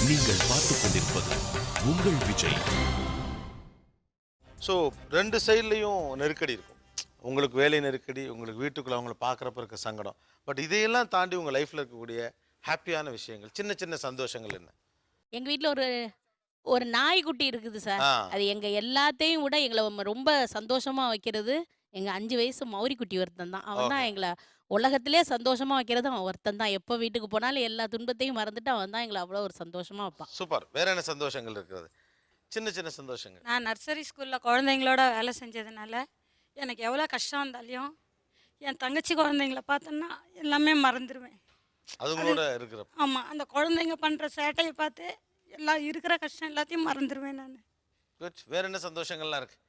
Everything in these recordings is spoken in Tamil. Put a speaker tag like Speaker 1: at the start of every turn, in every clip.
Speaker 1: நீங்கள் பார்த்துக் கொண்டிருப்பது உங்கள் விஜய்.
Speaker 2: ஸோ 2 சைட்லேயும் நெருக்கடி இருக்கும். உங்களுக்கு வேலை நெருக்கடி, உங்களுக்கு வீட்டுக்குள்ள அவங்கள பார்க்குறப்ப இருக்க சங்கடம். பட் இதையெல்லாம் தாண்டி உங்கள் லைஃப்பில் இருக்கக்கூடிய ஹாப்பியான விஷயங்கள், சின்ன சின்ன சந்தோஷங்கள் என்ன?
Speaker 3: எங்க வீட்ல ஒரு ஒரு நாய்க்குட்டி இருக்குது சார்.
Speaker 2: ஆ,
Speaker 3: அது எங்க எல்லாத்தையும் விட எங்கள ரொம்ப சந்தோஷமா வைக்கிறது, எங்க 5 வயசு மௌரிக்குட்டி ஒருத்தன் தான். அவன் தான்
Speaker 2: ஓகே.
Speaker 3: எங்கள உலகத்திலேயே சந்தோஷமா வைக்கிறது அவன் ஒருத்தன் தான். எப்போ வீட்டுக்கு போனாலும் எல்லா துன்பத்தையும் மறந்துட்டு அவன் தான் எங்கள அவ்வளோ ஒரு சந்தோஷமா வைப்பான்.
Speaker 2: சூப்பர். வேற என்ன சந்தோஷங்கள் இருக்கிறது? சின்ன சின்ன சந்தோஷங்கள்.
Speaker 4: நான் நர்சரி ஸ்கூலில் குழந்தைங்களோட வேலை செஞ்சதுனால எனக்கு எவ்வளோ கஷ்டம் வந்தாலையும் என் தங்கச்சி குழந்தைங்கள பார்த்தோன்னா எல்லாமே மறந்துடுவேன்.
Speaker 2: அதுங்களோட இருக்கிறப்ப.
Speaker 4: ஆமாம், அந்த குழந்தைங்க பண்ணுற சேட்டையை பார்த்து எல்லாம் இருக்கிற கஷ்டம் எல்லாத்தையும் மறந்துடுவேன் நான்.
Speaker 2: குட். வேற என்ன சந்தோஷங்கள்லாம் இருக்கு?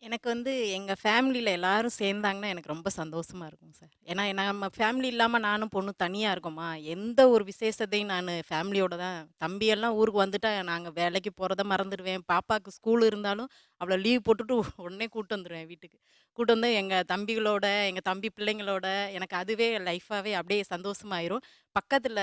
Speaker 5: எனக்கு வந்து எங்க ஃபேமிலியில எல்லாரும் சேர்ந்தாங்கன்னா எனக்கு ரொம்ப சந்தோஷமா இருக்கும் சார். ஏன்னா நம்ம ஃபேமிலி இல்லாம நானும் பொண்ணும் தனியா இருக்கோமா, எந்த ஒரு விசேஷத்தையும் நான் ஃபேமிலியோட தான். தம்பியெல்லாம் ஊருக்கு வந்துட்டா நாங்க வேலைக்கு போறத மறந்துடுவேன். பாப்பாக்கு ஸ்கூல் இருந்தாலும் அவளை லீவ் போட்டுட்டு உடனே கூட்டு வந்துடுவேன் வீட்டுக்கு. கூட்டு வந்து எங்க தம்பிகளோட, எங்க தம்பி பிள்ளைங்களோட எனக்கு அதுவே லைஃபாவே அப்படியே சந்தோஷமாயிரும். பக்கத்துல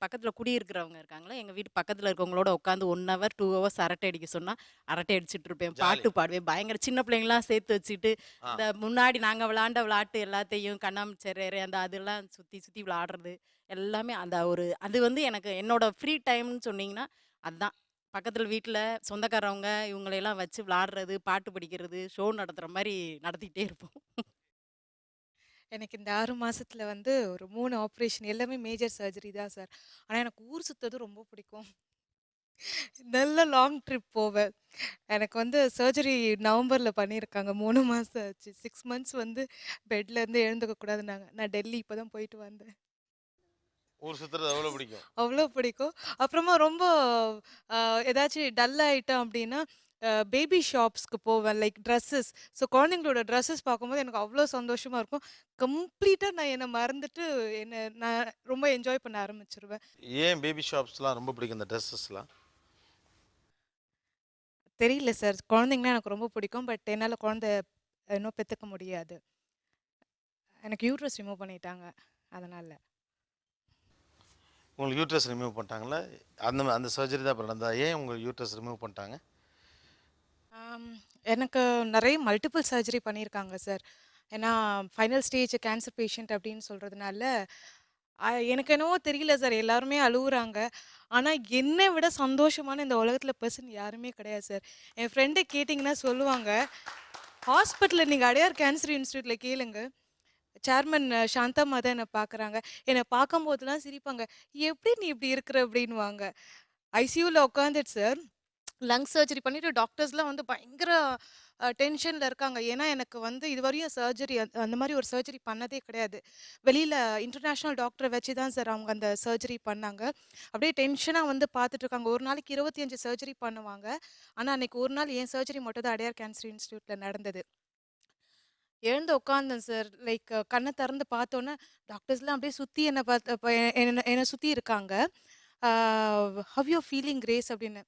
Speaker 5: பக்கத்துல குடியிருக்கிறவங்க இருக்காங்களா, எங்க வீட்டு பக்கத்துல இருக்கவங்களோட உட்காந்து 1 ஹவர் 2 ஹவர்ஸ் அரட்டை அடிக்க சொன்னா அரட்டை அடிச்சிட்டு இருப்பேன்.
Speaker 2: ஜாலி.
Speaker 5: பாட்டு பாடுவேன். பயங்கர சின்ன பிள்ளைங்கலாம் சேர்த்து வச்சுட்டு,
Speaker 2: ஆ,
Speaker 5: இந்த முன்னாடி நாங்க விளையாண்ட விளையாட்டு எல்லாத்தையும் கண்ணாமூச்சி அந்த அதெல்லாம் சுத்தி சுத்தி விளையாடுறது எல்லாமே அது வந்து எனக்கு என்னோட ஃப்ரீ டைம்னு சொன்னீங்கன்னா அதுதான். பக்கத்துல வீட்ல சொந்தக்காரவங்க இவங்களையெல்லாம் வச்சு விளையாடுறது, பாட்டு படிக்கிறது, ஷோ நடத்துற மாரி நடத்திக்கிட்டே இருப்போம்.
Speaker 6: எனக்கு இந்த 6 மாசத்துல வந்து ஒரு 3 ஆப்ரேஷன் எல்லாமே மேஜர் சர்ஜரி தான் சார். ஆனா எனக்கு ஊர் சுத்துறது ரொம்ப பிடிக்கும். நல்ல லாங் ட்ரிப் போவேன். எனக்கு வந்து சர்ஜரி நவம்பர்ல பண்ணியிருக்காங்க. 3 மாசம் ஆச்சு. 6 மந்த்ஸ் வந்து பெட்ல இருந்து எழுந்துக்க கூடாதுன்னாங்க. நான் டெல்லி இப்ப தான் போயிட்டு வந்தேன்.
Speaker 2: ஊர் சுத்துறது அவ்வளோ பிடிக்கும்.
Speaker 6: அவ்ளோ பிடிக்கும். அப்புறமா ரொம்ப அ ஏதாச்சும் டல் ஆயிட்டேன் அப்டின்னா, பேபி ஷாப்ஸ்க்கு போவேன். Like dresses. ஸோ குழந்தைங்களோட ட்ரெஸ்ஸஸ் பார்க்கும்போது எனக்கு அவ்ளோ சந்தோஷமா இருக்கும். கம்ப்ளீட்டா நான் என்ன மறந்துட்டு நான் ரொம்ப என்ஜாய் பண்ண ஆரம்பிச்சுருவேன்.
Speaker 2: ஏன் பேபி ஷாப்ஸ்லாம் ரொம்ப பிடிக்கும் இந்த ட்ரெஸ்ஸஸ்லாம்?
Speaker 6: தெரியல சார். குழந்தைங்கன்னா எனக்கு ரொம்ப பிடிக்கும். பட் என்னால குழந்தை இன்னும் பெத்துக்க முடியாது. எனக்கு யூட்ரஸ் ரிமூவ் பண்ணிட்டாங்க. அதனால.
Speaker 2: உங்களுக்கு யூட்ரஸ் ரிமூவ் பண்ணிட்டாங்களா? அந்த அந்த சர்ஜரி தான் இப்ப நடந்ததா? ஏன் உங்களுக்கு யூட்ரஸ் ரிமூவ் பண்ணிட்டாங்க?
Speaker 6: ஆம், எனக்கு நெறைய மல்டிபிள் சர்ஜரி பண்ணியிருக்காங்க சார். ஏன்னா ஃபைனல் ஸ்டேஜ் கேன்சர் பேஷண்ட் அப்படின்னு சொல்றதுனால, எனக்கு என்னவோ தெரியல சார். எல்லாருமே அழுவுறாங்க. ஆனா என்னை விட சந்தோஷமான இந்த உலகத்துல பெர்சன் யாருமே கிடையாது சார். என் ஃப்ரெண்ட கேட்டீங்கன்னா சொல்லுவாங்க. ஹாஸ்பிட்டல்ல நீங்க அடையார் கேன்சர் இன்ஸ்டிடியூட்ல கேளுங்க. சேர்மன் சாந்தம்மா தான் என்ன பார்க்குறாங்க. என்ன பார்க்கும்போதெல்லாம் சிரிப்பாங்க. "எப்படி நீ இப்படி இருக்கிற?" அப்படின்னுவாங்க. ஐசியூல உட்காந்துட்டு சார், லங் சர்ஜரி பண்ணிட்டு டாக்டர்ஸ்லாம் வந்து பயங்கர டென்ஷன்ல இருக்காங்க. ஏன்னா எனக்கு வந்து இதுவரையும் சர்ஜரி அந்த மாரி ஒரு சர்ஜரி பண்ணதே கிடையாது. வெளியில இன்டர்நேஷனல் டாக்டர வச்சு தான் சார் அவங்க அந்த சர்ஜரி பண்ணாங்க. அப்படியே டென்ஷனா வந்து பார்த்துட்டு இருக்காங்க. ஒரு நாளைக்கு 25 சர்ஜரி பண்ணுவாங்க. ஆனா அன்னைக்கு ஒரு நாள் என் சர்ஜரி மட்டும் தான் அடையார் கேன்சர் இன்ஸ்டிடியூட்ல நடந்தது. எழுந்து உட்காந்தேன் சார். லைக் கண்ண திறந்து பார்த்தோன்னே, டாக்டர்ஸ்லாம் அப்படியே சுத்தி என்ன பார்த்து அப்ப என்ன சுத்தி இருக்காங்க. ஆ "ஹவ் யூ ஃபீலிங் கிரேஸ்?" அப்படின்னு.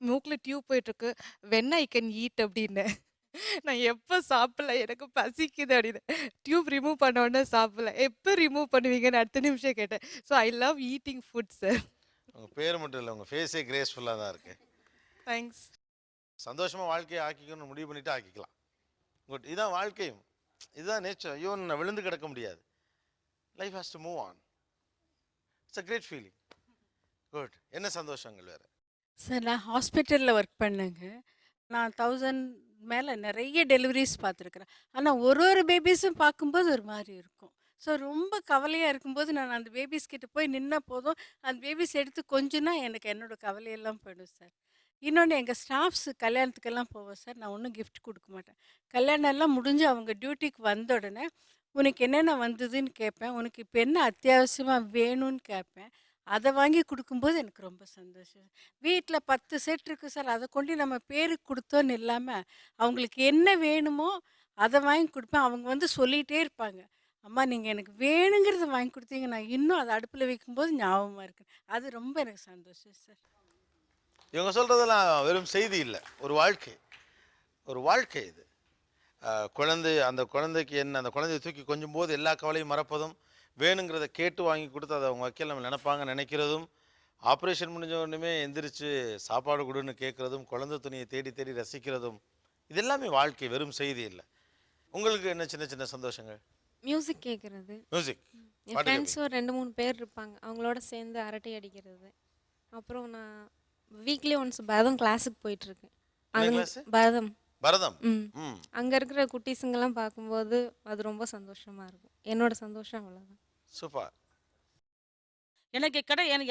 Speaker 6: மூக்குல டியூப் போயிட்டுருக்கு. "வென் ஐ கேன் ஈட்" அப்படின்னேன். நான் எப்ப சாப்பிடல, எனக்கு பசிக்குது அப்படின்னு. டியூப் ரிமூவ் பண்ண உடனே சாப்பிடல. எப்ப ரிமூவ் பண்ணுவீங்கன்னு அடுத்த நிமிஷம் கேட்டேன். So I love eating food sir.
Speaker 2: உங்க பேர் மட்டும் இல்ல, உங்க ஃபேஸே கிரேஸ்ஃபுல்லா தான் இருக்கு.
Speaker 6: தேங்க்ஸ்.
Speaker 2: சந்தோஷமா வாழ்க்கையை ஆக்கிக்கணும்னு முடிவு பண்ணிட்டு ஆக்கிக்கலாம். குட். இதான் வாழ்க்கையும். இதுதான் நேச்சர். ஐயோ நான் விழுந்து கிடக்க முடியாது. Life has to move on. It's a great feeling. Good. என்ன சந்தோஷங்கள் வேற?
Speaker 7: சார் நான் ஹாஸ்பிட்டலில் ஒர்க் பண்ணேங்க. நான் 1000 மேலே நிறைய டெலிவரிஸ் பார்த்துருக்குறேன். ஆனால் ஒரு பேபிஸும் பார்க்கும்போது ஒரு மாதிரி இருக்கும். ஸோ ரொம்ப கவலையாக இருக்கும்போது நான் அந்த பேபிஸ் கிட்ட போய் நின்னா போதும், அந்த பேபிஸ் எடுத்து கொஞ்சுனா எனக்கு என்னோட கவலையெல்லாம் போயிடும் சார். இன்னொன்று எங்கள் ஸ்டாஃப்ஸ் கல்யாணத்துக்கெல்லாம் போவோம் சார். நான் ஒன்றும் கிஃப்ட் கொடுக்க மாட்டேன். கல்யாணம் எல்லாம் முடிஞ்சு அவங்க டியூட்டிக்கு வந்த உடனே, உனக்கு என்னென்ன வந்ததுன்னு கேட்பேன். உனக்கு இப்போ என்ன அத்தியாவசியமாக வேணும்னு கேட்பேன். அதை வாங்கி குடுக்கும்போது எனக்கு ரொம்ப சந்தோஷம். வீட்ல 10 செட் இருக்கு சார். அத கொண்டு நம்ம பேருக்கு குடுத்தோன்னு இல்லாம, அவங்களுக்கு என்ன வேணுமோ அத வாங்கி குடுப்பேன். அவங்க வந்து சொல்லிட்டே இருப்பாங்க. அம்மா நீங்க எனக்கு வேணுங்கிறத வாங்கி குடுத்தீங்க. நான் இன்னும் அத அடுப்புல வைக்கும்போது ஞாபகமா இருக்கு. அது ரொம்ப எனக்கு சந்தோஷம் சார்.
Speaker 2: இவங்க சொல்றதெல்லாம் வெறும் செய்தி இல்ல. ஒரு வாழ்க்கை. ஒரு வாழ்க்கை இது. குழந்தை அந்த குழந்தைக்கு என்ன, அந்த குழந்தைய தூக்கி கொஞ்சும்போது எல்லா கவலையும் மறப்பதும், வேணுங்கிறத கேட்டு வாங்கி கொடுத்து அதை அவங்க வக்கீல் நம்ம நினைப்பாங்க நினைக்கிறதும், ஆப்ரேஷன் முடிஞ்ச உடனே எந்திரிச்சு சாப்பாடு கொடுன்னு கேட்குறதும், குழந்தை துணியை தேடி தேடி ரசிக்கிறதும், இது எல்லாமே வாழ்க்கை, வெறும் செய்தி இல்லை. உங்களுக்கு என்ன சின்ன சின்ன சந்தோஷங்கள்?
Speaker 8: மியூசிக் கேட்குறது.
Speaker 2: மியூசிக்
Speaker 8: என்
Speaker 2: பாட்டு
Speaker 8: ஃப்ரெண்ட்ஸ் ஒரு 2-3 பேர் இருப்பாங்க. அவங்களோட சேர்ந்து அரட்டை அடிக்கிறது. அப்புறம் நான் வீக்லி ஒன்ஸ் பரதம் கிளாஸுக்கு போயிட்டுருக்கேன். அது
Speaker 2: கிளாஸு?
Speaker 8: பரதம்.
Speaker 2: பரதம்.
Speaker 8: ம்.
Speaker 2: ம்
Speaker 8: அங்கே இருக்கிற குட்டீஸுங்கெல்லாம் பார்க்கும்போது அது ரொம்ப சந்தோஷமாக இருக்கும். என்னோட சந்தோஷம் அவ்வளோதான்.
Speaker 2: சூப்பர்.
Speaker 3: எனக்கு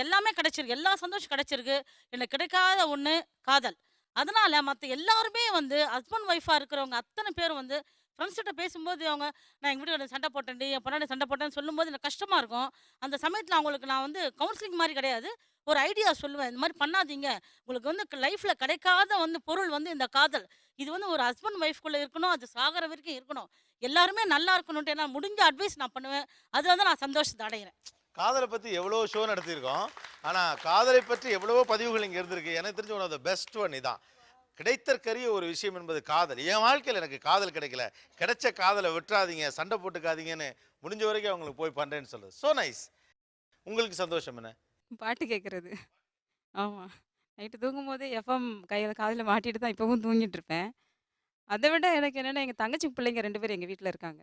Speaker 3: எல்லாமே கிடைச்சிருக்கு. எல்லா சந்தோஷம் கிடைச்சிருக்கு. எனக்கு கிடைக்காத ஒண்ணு காதல். அதனால மத்த எல்லாருமே வந்து ஹஸ்பண்ட் ஒய்ஃபா இருக்கிறவங்க அத்தனை பேரும் வந்து ஃப்ரெண்ட்ஸ் கிட்ட பேசும்போது அவங்க நான் எங்க வீட்டுக்கு சண்டை போட்டேன்டி, என் பொண்டாட்டி சண்டை போட்டேன்னு சொல்லும்போது எனக்கு கஷ்டமா இருக்கும். அந்த சமயத்துல அவங்களுக்கு நான் வந்து கவுன்சிலிங் மாதிரி கிடையாது. ஒரு ஐடியா சொல்லுவேன். இந்த மாதிரி பண்ணாதீங்க. உங்களுக்கு வந்து லைஃப்ல கிடைக்காத வந்து பொருள் வந்து இந்த காதல். இது வந்து ஒரு ஹஸ்பண்ட் ஒய்ஃப்குள்ள இருக்கணும். அது சாகர வரைக்கும் இருக்கணும். எல்லாருமே நல்லா இருக்கணும்ட்டு நான் முடிஞ்ச அட்வைஸ் நான் பண்ணுவேன். அதுல தான் நான் சந்தோஷத்தை அடைகிறேன்.
Speaker 2: காதலை பற்றி எவ்வளோ ஷோ நடத்தியிருக்கோம். ஆனால் காதலை பற்றி எவ்வளவோ பதிவுகள் இங்கே இருந்திருக்கு. எனக்கு தெரிஞ்ச one of the best one இதான். கிடைத்தற்கரிய ஒரு விஷயம் என்பது காதல். என் வாழ்க்கையில் எனக்கு காதல் கிடைக்கல, கிடைச்ச காதலை விட்டுறாதீங்க, சண்டை போட்டுக்காதீங்கன்னு முடிஞ்ச வரைக்கும் அவங்களுக்கு போய் பண்ணுறேன்னு சொல்லுது. So nice. உங்களுக்கு சந்தோஷம் என்ன?
Speaker 9: பாட்டு கேட்குறது. ஆமாம், நைட்டு தூங்கும்போது எஃப்எம் கையில் காதில் மாட்டிட்டு தான் இப்போவும் தூங்கிட்டு இருப்பேன். அதை விட எனக்கு என்னென்னா எங்கள் தங்கச்சி பிள்ளைங்க 2 பேர் எங்கள் வீட்டில் இருக்காங்க.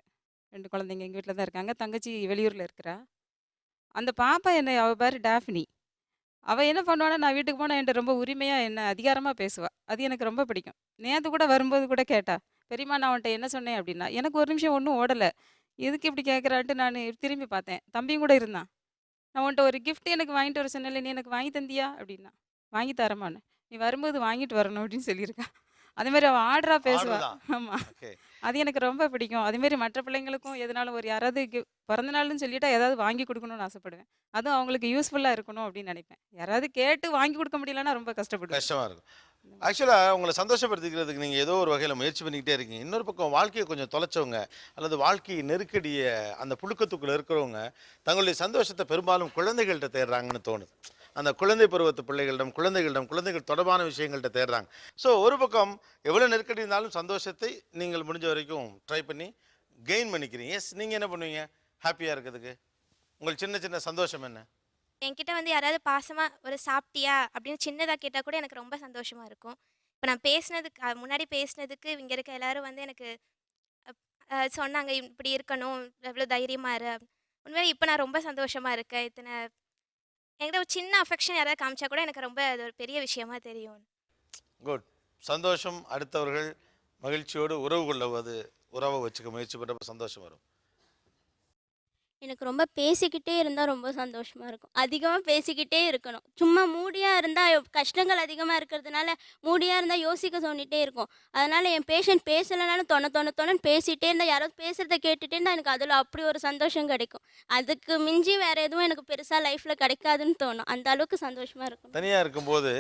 Speaker 9: 2 குழந்தைங்க எங்கள் வீட்டில் தான் இருக்காங்க. தங்கச்சி வெளியூரில் இருக்கிறா. அந்த பாப்பா அவள் பேர் டாஃபினி. அவள் என்ன பண்ணுவான்னா, நான் வீட்டுக்கு போனால் என்கிட்ட ரொம்ப உரிமையாக என்ன அதிகாரமாக பேசுவாள். அது எனக்கு ரொம்ப பிடிக்கும். நேற்று கூட வரும்போது கூட கேட்டா, பெரியம்மா நான் உன்ட்ட என்ன சொன்னேன் அப்படின்னா, எனக்கு ஒரு நிமிஷம் ஒன்றும் ஓடலை, எதுக்கு இப்படி கேட்குறான்ட்டு நான் திரும்பி பார்த்தேன். தம்பியும் கூட இருந்தான். நான் உன்ட்ட ஒரு gift எனக்கு வாங்கிட்டு வர சொன்னேன்ல, நீ எனக்கு வாங்கி தந்தியா அப்படின்னா. வாங்கி தரமான்னு, நீ வரும்போது வாங்கிட்டு வரணும் அப்படின்னு சொல்லியிருக்கா. அதேமாதிரி அவள் ஆர்டராக பேசுவாள்.
Speaker 2: ஆர்டர் தான்.
Speaker 9: ஆமாம்,
Speaker 2: ஓகே.
Speaker 9: அது எனக்கு ரொம்ப பிடிக்கும். அதேமாரி மற்ற பிள்ளைங்களுக்கும் எதனாலும் ஒரு யாராவது பிறந்த நாள்னு சொல்லிட்டா ஏதாவது வாங்கி கொடுக்கணும்னு ஆசைப்படுவேன். அதுவும் அவங்களுக்கு யூஸ்ஃபுல்லாக இருக்கணும் அப்படின்னு நினைப்பேன். யாராவது கேட்டு வாங்கி கொடுக்க முடியலன்னா ரொம்ப கஷ்டப்படுவேன்.
Speaker 2: கஷ்டமாக இருக்கும். ஆக்சுவலாக உங்களை சந்தோஷப்படுத்திக்கிறதுக்கு நீங்கள் ஏதோ ஒரு வகையில் முயற்சி பண்ணிக்கிட்டே இருக்கீங்க. இன்னொரு பக்கம் வாழ்க்கையை கொஞ்சம் தொலைச்சவங்க அல்லது வாழ்க்கை நெருக்கடியை அந்த புழுக்கத்துக்குள்ளே இருக்கிறவங்க தங்களுடைய சந்தோஷத்தை பெரும்பாலும் குழந்தைகள்கிட்ட தேடுறாங்கன்னு தோணுது. அந்த குழந்தை பருவத்து குழந்தைகள் தொடர்பான விஷயங்கள்கிட்ட தேடுறாங்க. ஸோ ஒரு பக்கம் எவ்வளோ நெருக்கடி இருந்தாலும் சந்தோஷத்தை நீங்கள் முடிஞ்ச வரைக்கும் ட்ரை பண்ணி கெயின் பண்ணிக்கிறீங்க. எஸ், நீங்கள் என்ன பண்ணுவீங்க ஹாப்பியாக இருக்கிறதுக்கு? உங்களுக்கு சின்ன சின்ன சந்தோஷம் என்ன?
Speaker 10: என்கிட்ட வந்து யாராவது பாசமாக ஒரு சாப்பிட்டியா அப்படின்னு சின்னதாக கேட்டால் கூட எனக்கு ரொம்ப சந்தோஷமாக இருக்கும். இப்போ நான் பேசினதுக்கு முன்னாடி பேசினதுக்கு இங்கே இருக்க எல்லாரும் வந்து எனக்கு சொன்னாங்க, இப்படி இருக்கணும், எவ்வளோ தைரியமாக இரு. உண்மையிலே இப்போ நான் ரொம்ப சந்தோஷமாக இருக்கேன். என்கிட்ட ஒரு சின்ன அஃபெக்ஷன் யாராவது காமிச்சா கூட எனக்கு ரொம்ப அது ஒரு பெரிய விஷயமா தெரியும்.
Speaker 2: குட். சந்தோஷம். அடுத்தவர்கள் மகிழ்ச்சியோடு உறவு கொள்ளுவது, உறவை வச்சுக்க முயற்சி பண்ணுறப்ப சந்தோஷம் வரும்.
Speaker 11: எனக்கு ரொம்ப பேசிக்கிட்டே இருந்தால் ரொம்ப சந்தோஷமாக இருக்கும். அதிகமாக பேசிக்கிட்டே இருக்கணும். சும்மா மூடியாக இருந்தால் கஷ்டங்கள் அதிகமாக இருக்கிறதுனால மூடியாக இருந்தால் யோசிக்க தோண்டிகிட்டே இருக்கும். அதனால் என் பேஷண்ட் பேசலைனாலும் தொணன்னு பேசிகிட்டே இருந்தால், யாராவது பேசுகிறத கேட்டுகிட்டே இருந்தால் எனக்கு அதில் அப்படி ஒரு சந்தோஷம் கிடைக்கும். அதுக்கு மிஞ்சி வேறு எதுவும் எனக்கு பெருசாக லைஃப்பில் கிடைக்காதுன்னு தோணும். அந்த அளவுக்கு சந்தோஷமாக இருக்கும்.
Speaker 2: தனியாக இருக்கும்போது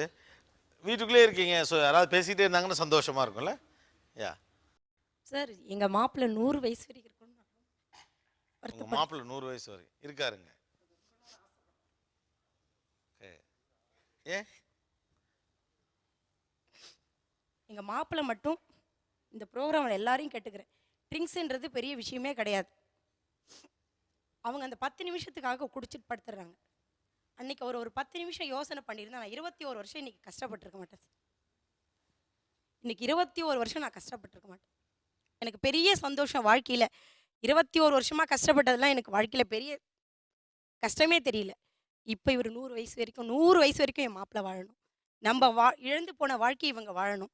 Speaker 2: வீட்டுக்குள்ளே இருக்கீங்க, ஸோ யாராவது பேசிக்கிட்டே இருந்தாங்கன்னா சந்தோஷமாக இருக்கும்ல? யா
Speaker 12: சார், எங்கள் மாப்பிள்ளை 100 வயசு வரைக்கும் இருக்கணும்.
Speaker 2: உங்கள் மாப்பிள்ளை 100 வயசு வரைக்கும் இருக்காருங்க. ஏன்
Speaker 12: எங்கள் மாப்பிள்ளை மட்டும் இந்த ப்ரோக்ராமில் எல்லாரையும் கேட்டுக்கிறேன், ட்ரிங்க்ஸுன்றது பெரிய விஷயமே கிடையாது. அவங்க அந்த 10 நிமிஷத்துக்காக குடிச்சிட்டு படுத்துடுறாங்க. அன்றைக்கி அவர் ஒரு 10 நிமிஷம் யோசனை பண்ணியிருந்தா நான் 21 வருஷம் இன்றைக்கி கஷ்டப்பட்டுருக்க மாட்டேன் சார். இன்றைக்கி 21 வருஷம் நான் கஷ்டப்பட்டுருக்க மாட்டேன். எனக்கு பெரிய சந்தோஷம் வாழ்க்கையில். 21 வருஷமாக கஷ்டப்பட்டதெல்லாம் எனக்கு வாழ்க்கையில் பெரிய கஷ்டமே தெரியல. இப்போ இவர் 100 வயசு வரைக்கும் என் மாப்பிள்ளை வாழணும். நம்ம இழந்து போன வாழ்க்கையை இவங்க வாழணும்.